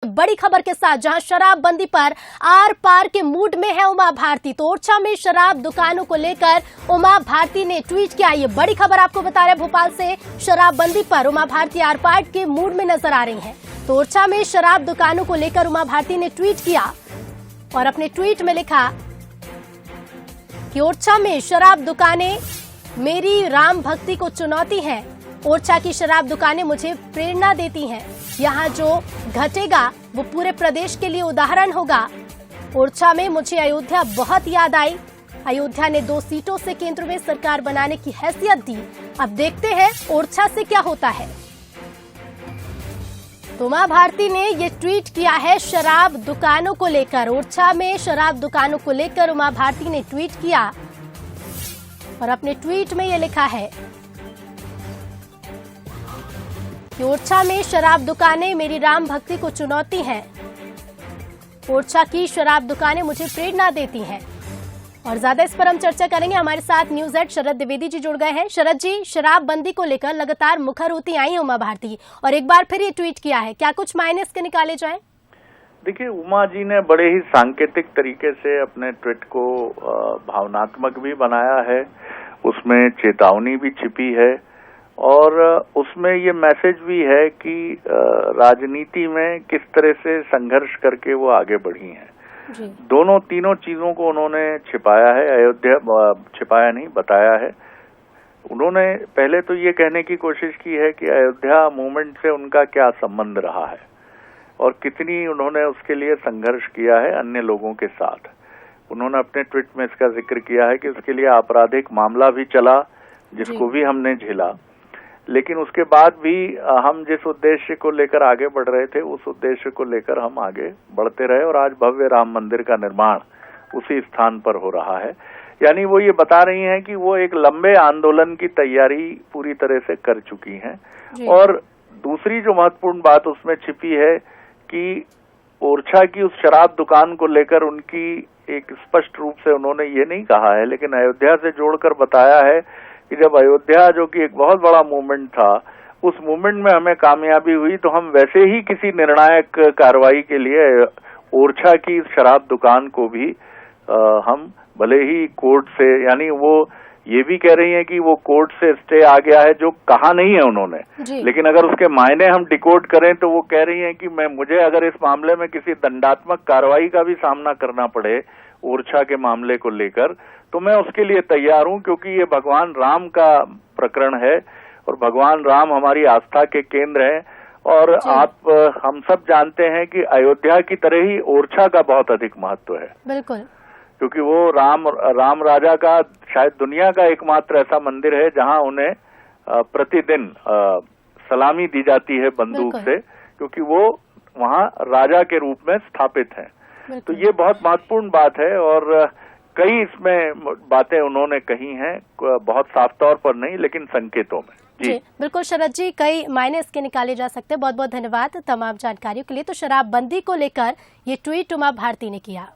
बड़ी खबर के साथ जहां शराबबंदी पर आर पार के मूड में है उमा भारती। तो ओरछा में शराब दुकानों को लेकर उमा भारती ने ट्वीट किया। ये बड़ी खबर आपको बता रहे हैं भोपाल से। शराबबंदी पर उमा भारती आर पार के मूड में नजर आ रही हैं। तो ओरछा में शराब दुकानों को लेकर उमा भारती ने ट्वीट किया और अपने ट्वीट में लिखा कि ओरछा में शराब दुकानें मेरी राम भक्ति को चुनौती है। ओरछा की शराब दुकानें मुझे प्रेरणा देती हैं। यहाँ जो घटेगा वो पूरे प्रदेश के लिए उदाहरण होगा। ओरछा में मुझे अयोध्या बहुत याद आई। अयोध्या ने 2 सीटों से केंद्र में सरकार बनाने की हैसियत दी। अब देखते हैं ओरछा से क्या होता है। तो उमा भारती ने ये ट्वीट किया है शराब दुकानों को लेकर। ओरछा में शराब दुकानों को लेकर उमा भारती ने ट्वीट किया और अपने ट्वीट में ये लिखा है कि ओरछा में शराब दुकानें मेरी राम भक्ति को चुनौती हैं। ओरछा की शराब दुकानें मुझे प्रेरणा देती हैं। और ज्यादा इस पर हम चर्चा करेंगे। हमारे साथ न्यूज एड शरद द्विवेदी जी जुड़ गए हैं। शरद जी, शराबबंदी को लेकर लगातार मुखर होती आई है उमा भारती और एक बार फिर ये ट्वीट किया है। क्या कुछ मायने इसके निकाले जाएं? देखिए, उमा जी ने बड़े ही सांकेतिक तरीके से अपने ट्वीट को भावनात्मक भी बनाया है, उसमें चेतावनी भी छिपी है और उसमें ये मैसेज भी है कि राजनीति में किस तरह से संघर्ष करके वो आगे बढ़ी हैं। तीनों चीजों को उन्होंने छिपाया है। छिपाया नहीं, बताया है। उन्होंने पहले तो ये कहने की कोशिश की है कि अयोध्या मूवमेंट से उनका क्या संबंध रहा है और कितनी उन्होंने उसके लिए संघर्ष किया है अन्य लोगों के साथ। उन्होंने अपने ट्वीट में इसका जिक्र किया है कि उसके लिए आपराधिक मामला भी चला जिसको भी हमने झेला, लेकिन उसके बाद भी हम जिस उद्देश्य को लेकर आगे बढ़ रहे थे उस उद्देश्य को लेकर हम आगे बढ़ते रहे और आज भव्य राम मंदिर का निर्माण उसी स्थान पर हो रहा है। यानी वो ये बता रही हैं कि वो एक लंबे आंदोलन की तैयारी पूरी तरह से कर चुकी हैं। और दूसरी जो महत्वपूर्ण बात उसमें छिपी है कि ओरछा की उस शराब दुकान को लेकर उनकी एक स्पष्ट रूप से उन्होंने ये नहीं कहा है, लेकिन अयोध्या से जोड़कर बताया है कि जब अयोध्या जो कि एक बहुत बड़ा मूवमेंट था, उस मूवमेंट में हमें कामयाबी हुई तो हम वैसे ही किसी निर्णायक कार्रवाई के लिए ओरछा की शराब दुकान को भी हम भले ही कोर्ट से, यानी वो ये भी कह रही हैं कि वो कोर्ट से स्टे आ गया है, जो कहा नहीं है उन्होंने, लेकिन अगर उसके मायने हम डिकोड करें तो वो कह रही हैं कि मुझे अगर इस मामले में किसी दंडात्मक कार्रवाई का भी सामना करना पड़े ओरछा के मामले को लेकर तो मैं उसके लिए तैयार हूं, क्योंकि ये भगवान राम का प्रकरण है और भगवान राम हमारी आस्था के केंद्र हैं। और हम सब जानते हैं कि अयोध्या की तरह ही ओरछा का बहुत अधिक महत्व है। बिल्कुल, क्योंकि वो राम राजा का शायद दुनिया का एकमात्र ऐसा मंदिर है जहां उन्हें प्रतिदिन सलामी दी जाती है बंदूक से, क्योंकि वो वहां राजा के रूप में स्थापित हैं। तो ये बहुत महत्वपूर्ण बात है और कई इसमें बातें उन्होंने कही हैं, बहुत साफ तौर पर नहीं लेकिन संकेतों में। जी बिल्कुल शरद जी, कई मायने इसके निकाले जा सकते हैं। बहुत बहुत धन्यवाद तमाम जानकारियों के लिए। तो शराबबंदी को लेकर ये ट्वीट उमा भारती ने किया।